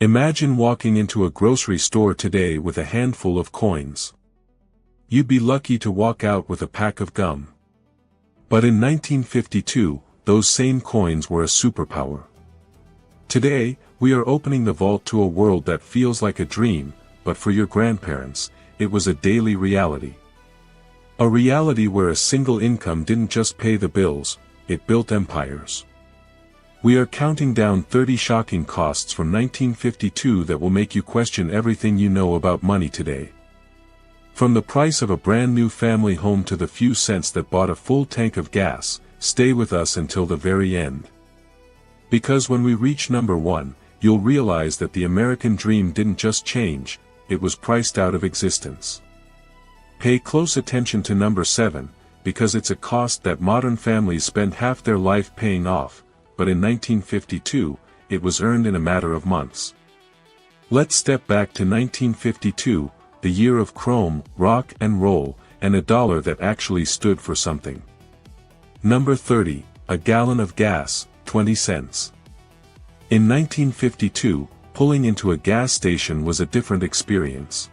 Imagine walking into a grocery store today with a handful of coins. You'd be lucky to walk out with a pack of gum. But in 1952, those same coins were a superpower. Today, we are opening the vault to a world that feels like a dream, but for your grandparents, it was a daily reality. A reality where a single income didn't just pay the bills, it built empires. We are counting down 30 shocking costs from 1952 that will make you question everything you know about money today. From the price of a brand new family home to the few cents that bought a full tank of gas, stay with us until the very end. Because when we reach number 1, you'll realize that the American dream didn't just change, it was priced out of existence. Pay close attention to number 7, because it's a cost that modern families spend half their life paying off, but in 1952, it was earned in a matter of months. Let's step back to 1952, the year of chrome, rock and roll, and a dollar that actually stood for something. Number 30, a gallon of gas, 20 cents. In 1952, pulling into a gas station was a different experience.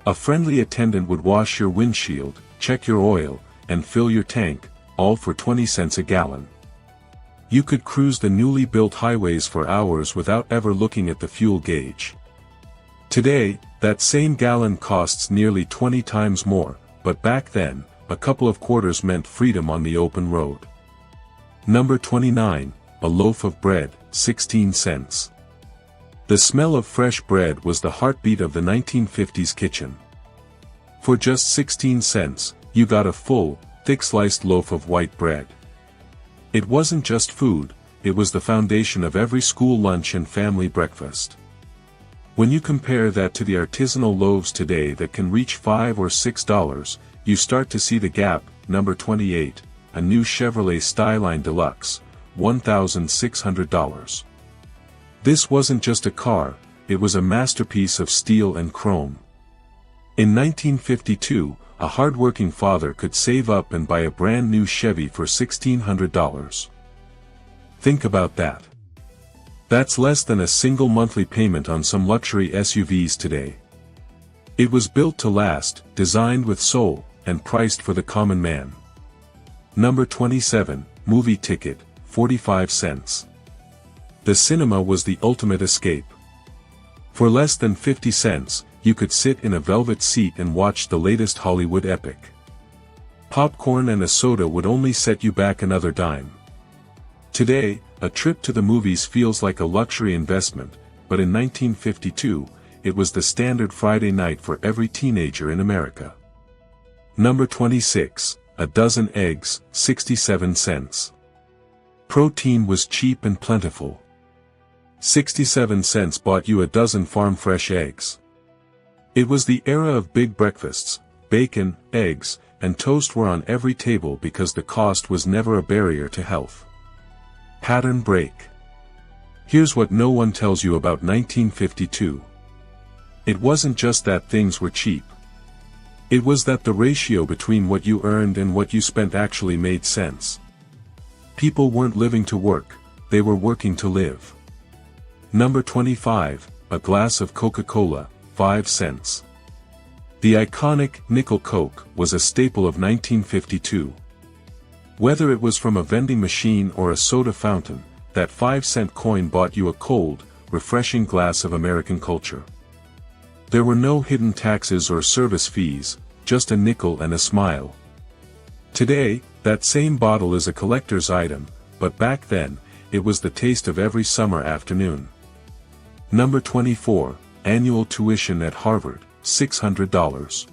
A friendly attendant would wash your windshield, check your oil, and fill your tank, all for 20 cents a gallon. You could cruise the newly built highways for hours without ever looking at the fuel gauge. Today, that same gallon costs nearly 20 times more, but back then, a couple of quarters meant freedom on the open road. Number 29, a loaf of bread, 16 cents. The smell of fresh bread was the heartbeat of the 1950s kitchen. For just 16 cents, you got a full, thick-sliced loaf of white bread. It wasn't just food, it was the foundation of every school lunch and family breakfast. When you compare that to the artisanal loaves today that can reach $5 or $6, you start to see the gap. Number 28, a new Chevrolet Skyline Deluxe, $1,600. This wasn't just a car, it was a masterpiece of steel and chrome. In 1952, a hard-working father could save up and buy a brand new Chevy for $1,600. Think about that. That's less than a single monthly payment on some luxury SUVs today. It was built to last, designed with soul, and priced for the common man. Number 27, movie ticket, 45 cents. The cinema was the ultimate escape. For less than 50 cents, you could sit in a velvet seat and watch the latest Hollywood epic. Popcorn and a soda would only set you back another dime. Today, a trip to the movies feels like a luxury investment, but in 1952, it was the standard Friday night for every teenager in America. Number 26, a dozen eggs, 67 cents. Protein was cheap and plentiful. 67 cents bought you a dozen farm-fresh eggs. It was the era of big breakfasts. Bacon, eggs, and toast were on every table because the cost was never a barrier to health. Pattern break. Here's what no one tells you about 1952. It wasn't just that things were cheap. It was that the ratio between what you earned and what you spent actually made sense. People weren't living to work, they were working to live. Number 25, a glass of Coca-Cola, 5 cents. The iconic nickel Coke was a staple of 1952. Whether it was from a vending machine or a soda fountain, that 5-cent coin bought you a cold, refreshing glass of American culture. There were no hidden taxes or service fees, just a nickel and a smile. Today, that same bottle is a collector's item, but back then, it was the taste of every summer afternoon. Number 24, annual tuition at Harvard, $600.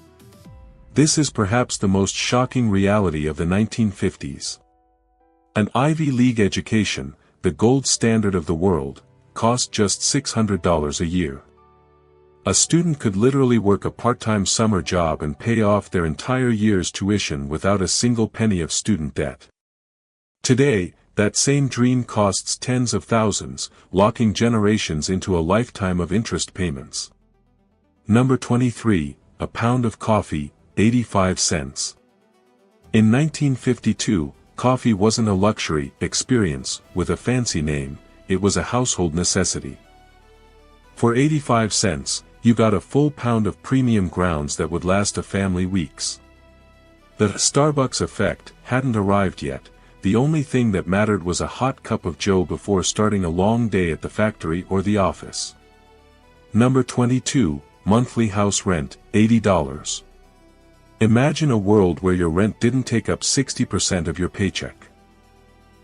This is perhaps the most shocking reality of the 1950s. An Ivy League education, the gold standard of the world, cost just $600 a year. A student could literally work a part-time summer job and pay off their entire year's tuition without a single penny of student debt. Today, that same dream costs tens of thousands, locking generations into a lifetime of interest payments. Number 23, a pound of coffee, 85 cents. In 1952, coffee wasn't a luxury experience with a fancy name, it was a household necessity. For 85 cents, you got a full pound of premium grounds that would last a family weeks. The Starbucks effect hadn't arrived yet. The only thing that mattered was a hot cup of joe before starting a long day at the factory or the office. Number 22, monthly house rent, $80. Imagine a world where your rent didn't take up 60% of your paycheck.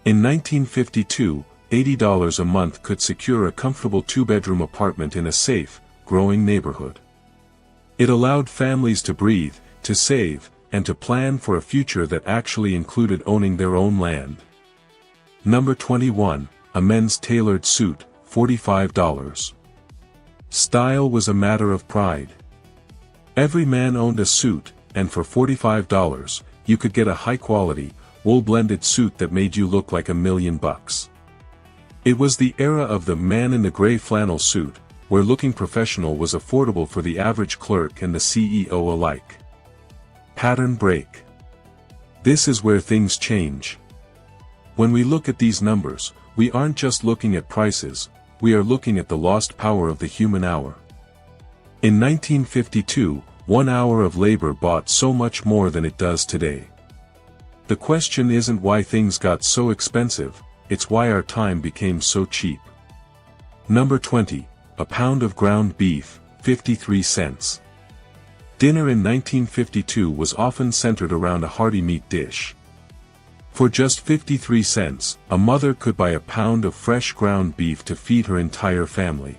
In 1952, $80 a month could secure a comfortable two-bedroom apartment in a safe, growing neighborhood. It allowed families to breathe, to save, and to plan for a future that actually included owning their own land. Number 21, a men's tailored suit, $45. Style was a matter of pride. Every man owned a suit, and for $45, you could get a high-quality, wool-blended suit that made you look like $1,000,000. It was the era of the man in the gray flannel suit, where looking professional was affordable for the average clerk and the CEO alike. Pattern break. This is where things change. When we look at these numbers, we aren't just looking at prices, we are looking at the lost power of the human hour. In 1952, 1 hour of labor bought so much more than it does today. The question isn't why things got so expensive, it's why our time became so cheap. Number 20, a pound of ground beef, 53 cents. Dinner in 1952 was often centered around a hearty meat dish. For just 53 cents, a mother could buy a pound of fresh ground beef to feed her entire family.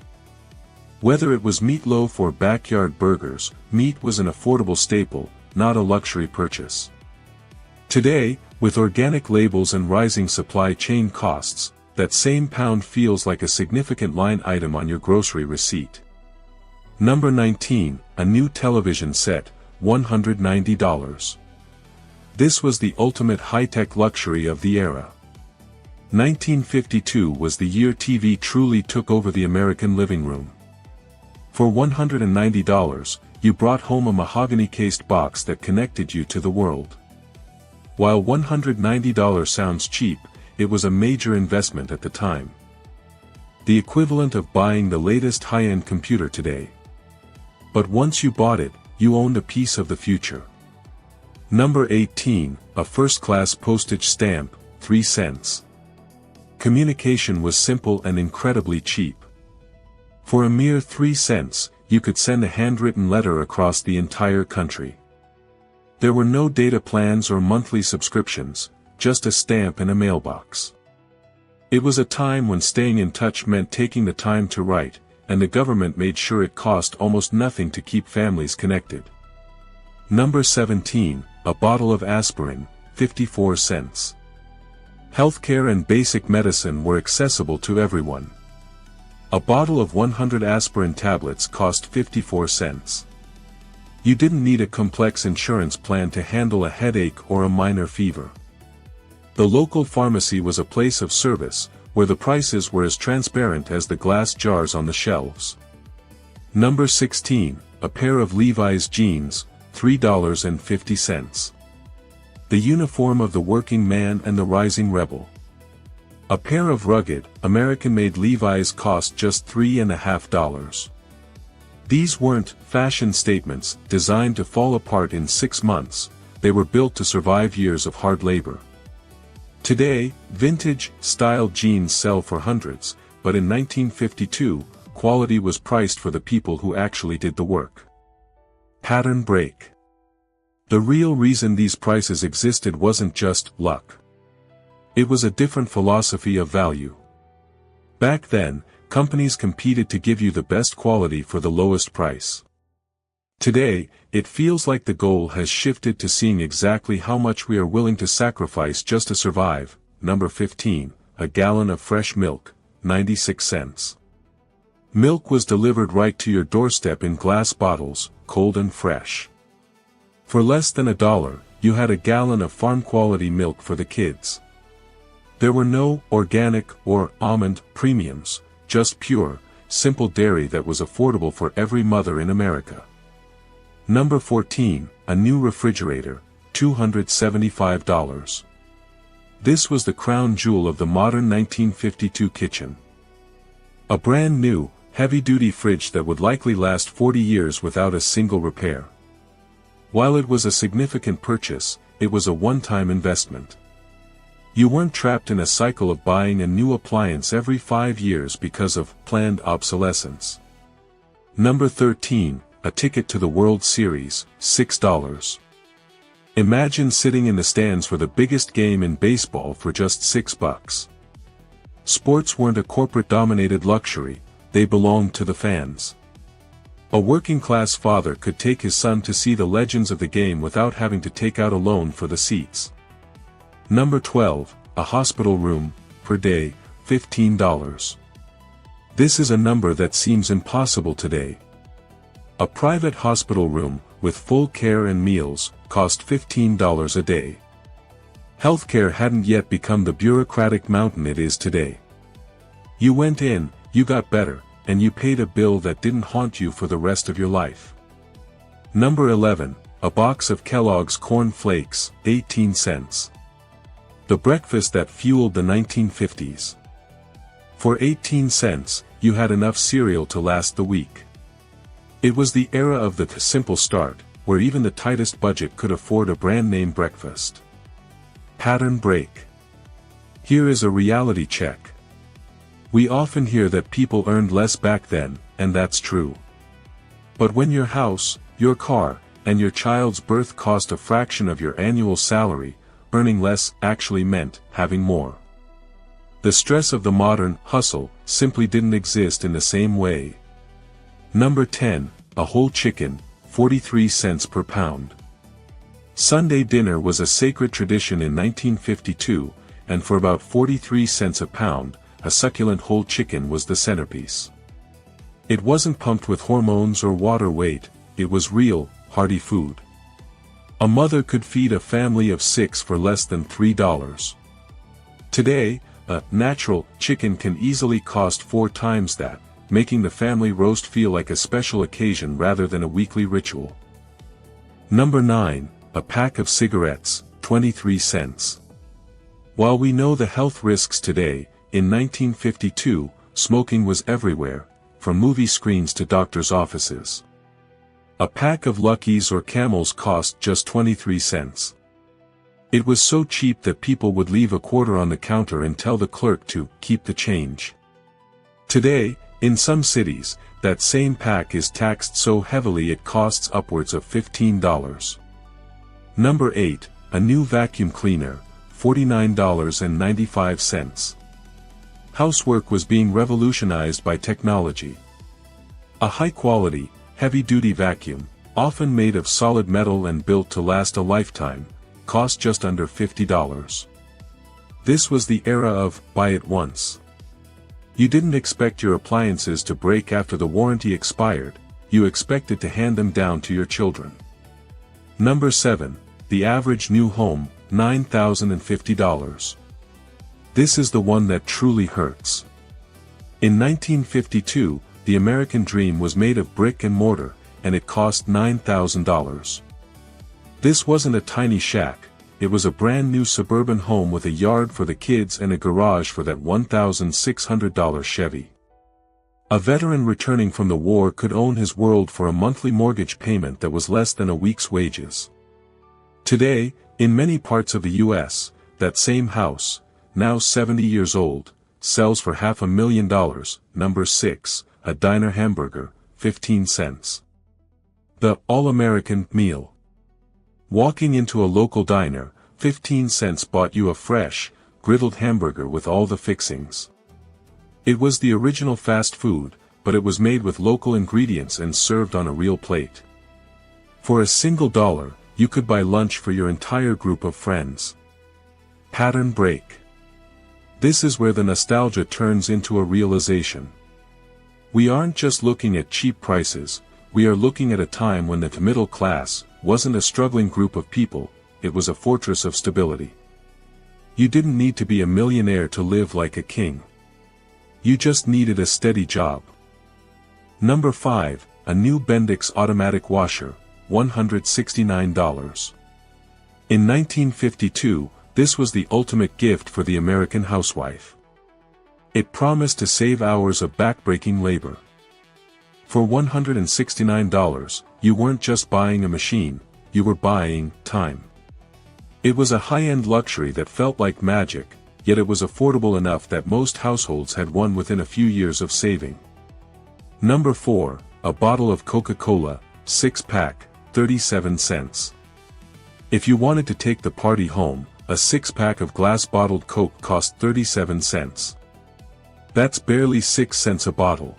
Whether it was meatloaf or backyard burgers, meat was an affordable staple, not a luxury purchase. Today, with organic labels and rising supply chain costs, that same pound feels like a significant line item on your grocery receipt. Number 19, a new television set, $190. This was the ultimate high-tech luxury of the era. 1952 was the year TV truly took over the American living room. For $190, you brought home a mahogany-cased box that connected you to the world. While $190 sounds cheap, it was a major investment at the time. The equivalent of buying the latest high-end computer today. But once you bought it, you owned a piece of the future. Number 18, a first-class postage stamp, 3 cents. Communication was simple and incredibly cheap. For a mere 3 cents, you could send a handwritten letter across the entire country. There were no data plans or monthly subscriptions, just a stamp in a mailbox. It was a time when staying in touch meant taking the time to write, and the government made sure it cost almost nothing to keep families connected. Number 17, a bottle of aspirin, 54 cents. Healthcare and basic medicine were accessible to everyone. A bottle of 100 aspirin tablets cost 54 cents. You didn't need a complex insurance plan to handle a headache or a minor fever. The local pharmacy was a place of service, where the prices were as transparent as the glass jars on the shelves. Number 16, a pair of Levi's jeans, $3.50. The uniform of the working man and the rising rebel. A pair of rugged, American-made Levi's cost just $3.50. These weren't fashion statements designed to fall apart in 6 months, they were built to survive years of hard labor. Today, vintage-style jeans sell for hundreds, but in 1952, quality was priced for the people who actually did the work. Pattern break. The real reason these prices existed wasn't just luck. It was a different philosophy of value. Back then, companies competed to give you the best quality for the lowest price. Today, it feels like the goal has shifted to seeing exactly how much we are willing to sacrifice just to survive. Number 15, a gallon of fresh milk, 96 cents. Milk was delivered right to your doorstep in glass bottles, cold and fresh. For less than $1, you had a gallon of farm-quality milk for the kids. There were no organic or almond premiums, just pure, simple dairy that was affordable for every mother in America. Number 14, a new refrigerator, $275. This was the crown jewel of the modern 1952 kitchen. A brand new, heavy-duty fridge that would likely last 40 years without a single repair. While it was a significant purchase, it was a one-time investment. You weren't trapped in a cycle of buying a new appliance every 5 years because of planned obsolescence. Number 13, a ticket to the World Series, $6. Imagine sitting in the stands for the biggest game in baseball for just $6. Sports weren't a corporate-dominated luxury, they belonged to the fans. A working-class father could take his son to see the legends of the game without having to take out a loan for the seats. Number 12, a hospital room, per day, $15. This is a number that seems impossible today. A private hospital room, with full care and meals, cost $15 a day. Healthcare hadn't yet become the bureaucratic mountain it is today. You went in, you got better, and you paid a bill that didn't haunt you for the rest of your life. Number 11, a box of Kellogg's Corn Flakes, 18 cents. The breakfast that fueled the 1950s. For 18 cents, you had enough cereal to last the week. It was the era of the simple start, where even the tightest budget could afford a brand-name breakfast. Pattern break. Here is a reality check. We often hear that people earned less back then, and that's true. But when your house, your car, and your child's birth cost a fraction of your annual salary, earning less actually meant having more. The stress of the modern hustle simply didn't exist in the same way. Number 10, a whole chicken, 43 cents per pound. Sunday dinner was a sacred tradition in 1952, and for about 43 cents a pound, a succulent whole chicken was the centerpiece. It wasn't pumped with hormones or water weight, it was real, hearty food. A mother could feed a family of 6 for less than $3. Today, a natural chicken can easily cost 4 times that, making the family roast feel like a special occasion rather than a weekly ritual. Number 9, a pack of cigarettes, 23 cents. While we know the health risks today, in 1952, smoking was everywhere, from movie screens to doctors' offices. A pack of Luckies or Camels cost just 23 cents. It was so cheap that people would leave a quarter on the counter and tell the clerk to keep the change. Today, in some cities, that same pack is taxed so heavily it costs upwards of $15. Number 8, a new vacuum cleaner, $49.95. Housework was being revolutionized by technology. A high-quality, heavy-duty vacuum, often made of solid metal and built to last a lifetime, cost just under $50. This was the era of buy it once. You didn't expect your appliances to break after the warranty expired, you expected to hand them down to your children. Number 7, the average new home, $9,050. This is the one that truly hurts. In 1952, the American dream was made of brick and mortar, and it cost $9,000. This wasn't a tiny shack, it was a brand new suburban home with a yard for the kids and a garage for that $1,600 Chevy. A veteran returning from the war could own his world for a monthly mortgage payment that was less than a week's wages. Today, in many parts of the U.S., that same house, now 70 years old, sells for $500,000. Number 6, a diner hamburger, 15 cents. The all-American meal. Walking into a local diner, 15 cents bought you a fresh, griddled hamburger with all the fixings. It was the original fast food, but it was made with local ingredients and served on a real plate. For a single dollar, you could buy lunch for your entire group of friends. Pattern break. This is where the nostalgia turns into a realization. We aren't just looking at cheap prices, we are looking at a time when the middle class wasn't a struggling group of people, it was a fortress of stability. You didn't need to be a millionaire to live like a king. You just needed a steady job. Number 5, a new Bendix automatic washer, $169. In 1952, this was the ultimate gift for the American housewife. It promised to save hours of backbreaking labor. For $169, you weren't just buying a machine, you were buying time. It was a high-end luxury that felt like magic, yet it was affordable enough that most households had one within a few years of saving. Number 4, a bottle of Coca-Cola, 6-pack, 37 cents. If you wanted to take the party home, a 6-pack of glass-bottled Coke cost 37 cents. That's barely 6 cents a bottle.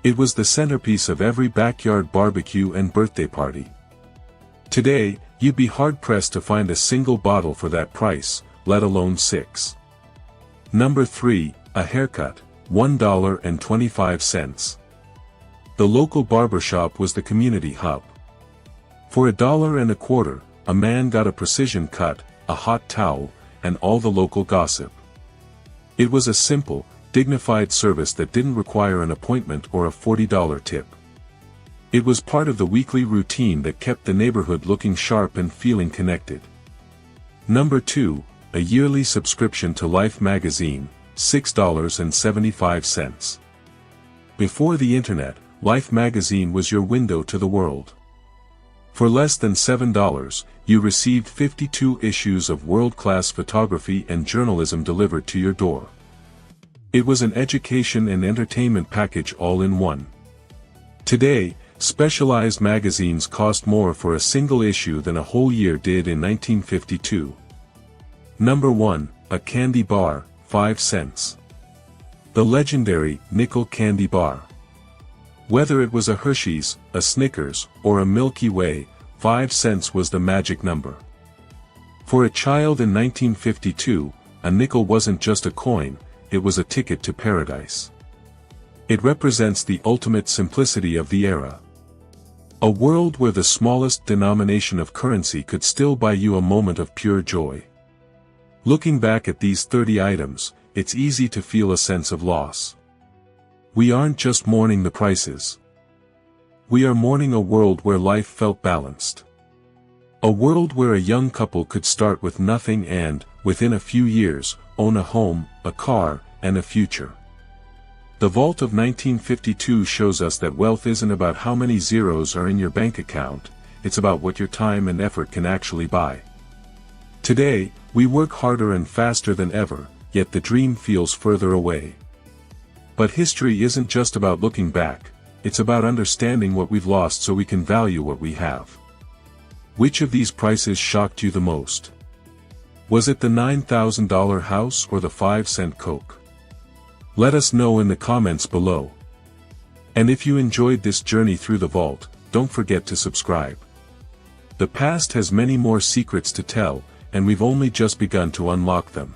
It was the centerpiece of every backyard barbecue and birthday party. Today, you'd be hard-pressed to find a single bottle for that price, let alone 6. Number 3, a haircut, $1.25. The local barbershop was the community hub. For $1.25, a man got a precision cut, a hot towel, and all the local gossip. It was a simple, dignified service that didn't require an appointment or a $40 tip. It was part of the weekly routine that kept the neighborhood looking sharp and feeling connected. Number 2, a yearly subscription to Life magazine, $6.75. Before the internet, Life magazine was your window to the world. For less than $7, you received 52 issues of world-class photography and journalism delivered to your door. It was an education and entertainment package all in one. Today, specialized magazines cost more for a single issue than a whole year did in 1952. Number 1, a candy bar, 5 cents. The legendary nickel candy bar. Whether it was a Hershey's, a Snickers, or a Milky Way, 5 cents was the magic number. For a child in 1952, a nickel wasn't just a coin, it was a ticket to paradise. It represents the ultimate simplicity of the era. A world where the smallest denomination of currency could still buy you a moment of pure joy. Looking back at these 30 items, it's easy to feel a sense of loss. We aren't just mourning the prices. We are mourning a world where life felt balanced. A world where a young couple could start with nothing and, within a few years, own a home, a car, and a future. The vault of 1952 shows us that wealth isn't about how many zeros are in your bank account, it's about what your time and effort can actually buy. Today, we work harder and faster than ever, yet the dream feels further away. But history isn't just about looking back, it's about understanding what we've lost so we can value what we have. Which of these prices shocked you the most? Was it the $9,000 house or the 5-cent Coke? Let us know in the comments below. And if you enjoyed this journey through the vault, don't forget to subscribe. The past has many more secrets to tell, and we've only just begun to unlock them.